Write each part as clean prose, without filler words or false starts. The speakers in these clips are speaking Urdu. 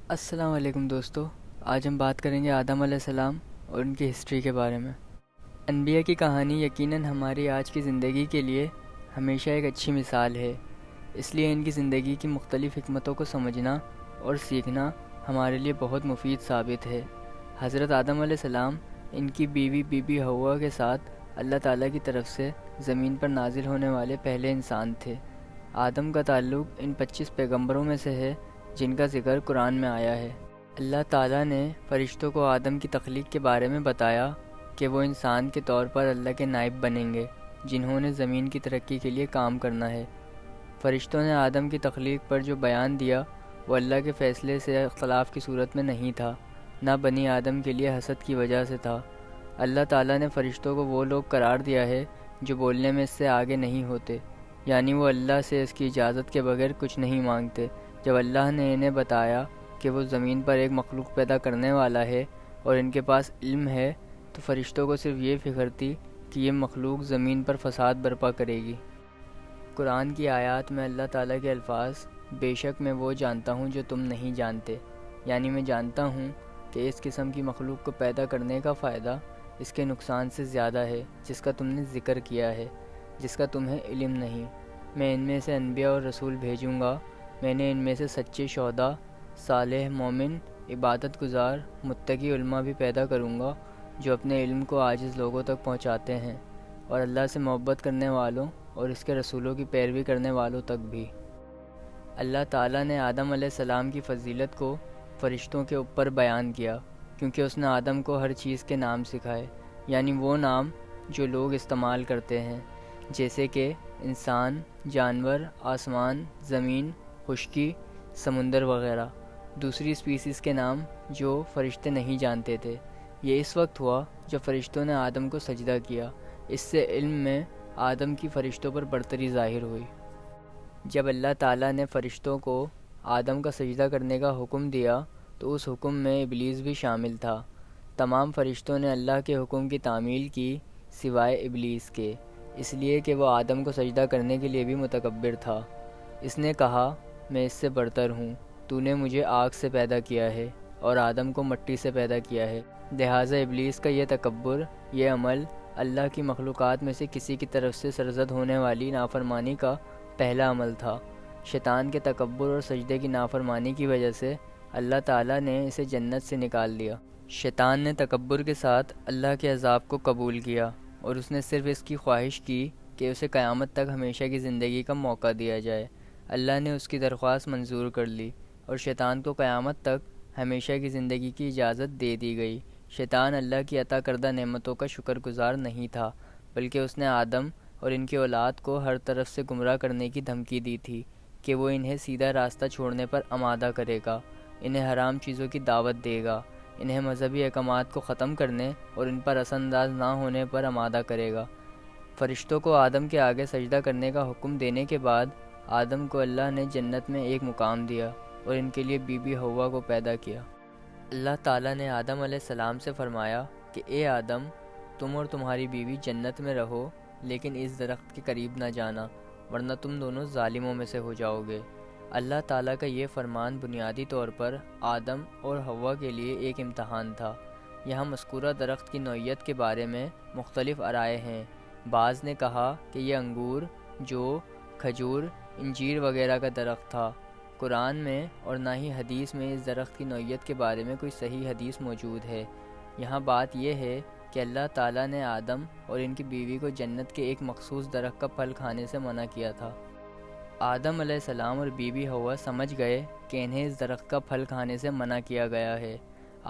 السلام علیکم دوستو، آج ہم بات کریں گے آدم علیہ السلام اور ان کی ہسٹری کے بارے میں۔ انبیاء کی کہانی یقیناً ہماری آج کی زندگی کے لیے ہمیشہ ایک اچھی مثال ہے، اس لیے ان کی زندگی کی مختلف حکمتوں کو سمجھنا اور سیکھنا ہمارے لیے بہت مفید ثابت ہے۔ حضرت آدم علیہ السلام ان کی بیوی بی بی حوا کے ساتھ اللہ تعالیٰ کی طرف سے زمین پر نازل ہونے والے پہلے انسان تھے۔ آدم کا تعلق ان 25 پیغمبروں میں سے ہے جن کا ذکر قرآن میں آیا ہے۔ اللہ تعالیٰ نے فرشتوں کو آدم کی تخلیق کے بارے میں بتایا کہ وہ انسان کے طور پر اللہ کے نائب بنیں گے جنہوں نے زمین کی ترقی کے لیے کام کرنا ہے۔ فرشتوں نے آدم کی تخلیق پر جو بیان دیا وہ اللہ کے فیصلے سے اختلاف کی صورت میں نہیں تھا، نہ بنی آدم کے لیے حسد کی وجہ سے تھا۔ اللہ تعالیٰ نے فرشتوں کو وہ لوگ قرار دیا ہے جو بولنے میں اس سے آگے نہیں ہوتے، یعنی وہ اللہ سے اس کی اجازت کے بغیر کچھ نہیں مانگتے۔ جب اللہ نے انہیں بتایا کہ وہ زمین پر ایک مخلوق پیدا کرنے والا ہے اور ان کے پاس علم ہے، تو فرشتوں کو صرف یہ فکر تھی کہ یہ مخلوق زمین پر فساد برپا کرے گی۔ قرآن کی آیات میں اللہ تعالیٰ کے الفاظ بے شک میں وہ جانتا ہوں جو تم نہیں جانتے، یعنی میں جانتا ہوں کہ اس قسم کی مخلوق کو پیدا کرنے کا فائدہ اس کے نقصان سے زیادہ ہے جس کا تم نے ذکر کیا ہے، جس کا تمہیں علم نہیں۔ میں ان میں سے انبیاء اور رسول بھیجوں گا، میں نے ان میں سے سچے شہداء، صالح مومن، عبادت گزار، متقی علماء بھی پیدا کروں گا جو اپنے علم کو عاجز لوگوں تک پہنچاتے ہیں، اور اللہ سے محبت کرنے والوں اور اس کے رسولوں کی پیروی کرنے والوں تک بھی۔ اللہ تعالیٰ نے آدم علیہ السلام کی فضیلت کو فرشتوں کے اوپر بیان کیا کیونکہ اس نے آدم کو ہر چیز کے نام سکھائے، یعنی وہ نام جو لوگ استعمال کرتے ہیں، جیسے کہ انسان، جانور، آسمان، زمین، خشکی، سمندر وغیرہ۔ دوسری اسپیسیز کے نام جو فرشتے نہیں جانتے تھے۔ یہ اس وقت ہوا جب فرشتوں نے آدم کو سجدہ کیا، اس سے علم میں آدم کی فرشتوں پر برتری ظاہر ہوئی۔ جب اللہ تعالیٰ نے فرشتوں کو آدم کا سجدہ کرنے کا حکم دیا تو اس حکم میں ابلیس بھی شامل تھا۔ تمام فرشتوں نے اللہ کے حکم کی تعمیل کی سوائے ابلیس کے، اس لیے کہ وہ آدم کو سجدہ کرنے کے لیے بھی متکبر تھا۔ اس نے کہا میں اس سے برتر ہوں، تو نے مجھے آگ سے پیدا کیا ہے اور آدم کو مٹی سے پیدا کیا ہے۔ لہٰذا ابلیس کا یہ تکبر، یہ عمل اللہ کی مخلوقات میں سے کسی کی طرف سے سرزد ہونے والی نافرمانی کا پہلا عمل تھا۔ شیطان کے تکبر اور سجدے کی نافرمانی کی وجہ سے اللہ تعالیٰ نے اسے جنت سے نکال دیا۔ شیطان نے تکبر کے ساتھ اللہ کے عذاب کو قبول کیا اور اس نے صرف اس کی خواہش کی کہ اسے قیامت تک ہمیشہ کی زندگی کا موقع دیا جائے۔ اللہ نے اس کی درخواست منظور کر لی اور شیطان کو قیامت تک ہمیشہ کی زندگی کی اجازت دے دی گئی۔ شیطان اللہ کی عطا کردہ نعمتوں کا شکر گزار نہیں تھا، بلکہ اس نے آدم اور ان کی اولاد کو ہر طرف سے گمراہ کرنے کی دھمکی دی تھی کہ وہ انہیں سیدھا راستہ چھوڑنے پر آمادہ کرے گا، انہیں حرام چیزوں کی دعوت دے گا، انہیں مذہبی احکامات کو ختم کرنے اور ان پر اثر انداز نہ ہونے پر آمادہ کرے گا۔ فرشتوں کو آدم کے آگے سجدہ کرنے کا حکم دینے کے بعد آدم کو اللہ نے جنت میں ایک مقام دیا اور ان کے لیے بی بی حوا کو پیدا کیا۔ اللہ تعالیٰ نے آدم علیہ السلام سے فرمایا کہ اے آدم، تم اور تمہاری بیوی جنت میں رہو، لیکن اس درخت کے قریب نہ جانا ورنہ تم دونوں ظالموں میں سے ہو جاؤ گے۔ اللہ تعالیٰ کا یہ فرمان بنیادی طور پر آدم اور حوا کے لیے ایک امتحان تھا۔ یہاں مذکورہ درخت کی نوعیت کے بارے میں مختلف آرائیں ہیں۔ بعض نے کہا کہ یہ انگور، جو، کھجور، انجیر وغیرہ کا درخت تھا۔ قرآن میں اور نہ ہی حدیث میں اس درخت کی نوعیت کے بارے میں کوئی صحیح حدیث موجود ہے۔ یہاں بات یہ ہے کہ اللہ تعالیٰ نے آدم اور ان کی بیوی کو جنت کے ایک مخصوص درخت کا پھل کھانے سے منع کیا تھا۔ آدم علیہ السلام اور بی بی حوا سمجھ گئے کہ انہیں اس درخت کا پھل کھانے سے منع کیا گیا ہے۔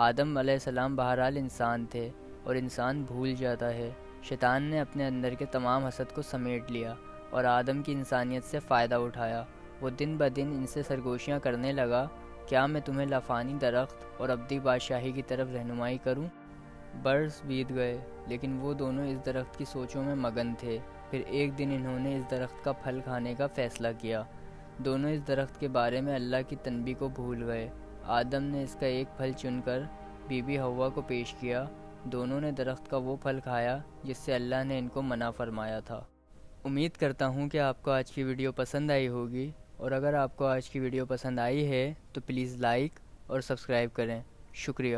آدم علیہ السلام بہرحال انسان تھے اور انسان بھول جاتا ہے۔ شیطان نے اپنے اندر کے تمام حسد کو سمیٹ لیا اور آدم کی انسانیت سے فائدہ اٹھایا۔ وہ دن بدن ان سے سرگوشیاں کرنے لگا، کیا میں تمہیں لافانی درخت اور ابدی بادشاہی کی طرف رہنمائی کروں؟ برس بیت گئے لیکن وہ دونوں اس درخت کی سوچوں میں مگن تھے۔ پھر ایک دن انہوں نے اس درخت کا پھل کھانے کا فیصلہ کیا۔ دونوں اس درخت کے بارے میں اللہ کی تنبیہ کو بھول گئے۔ آدم نے اس کا ایک پھل چن کر بی بی حوا کو پیش کیا۔ دونوں نے درخت کا وہ پھل کھایا جس سے اللہ نے ان کو منع فرمایا تھا۔ امید کرتا ہوں کہ آپ کو آج کی ویڈیو پسند آئی ہوگی، اور اگر آپ کو آج کی ویڈیو پسند آئی ہے تو پلیز لائک اور سبسکرائب کریں۔ شکریہ۔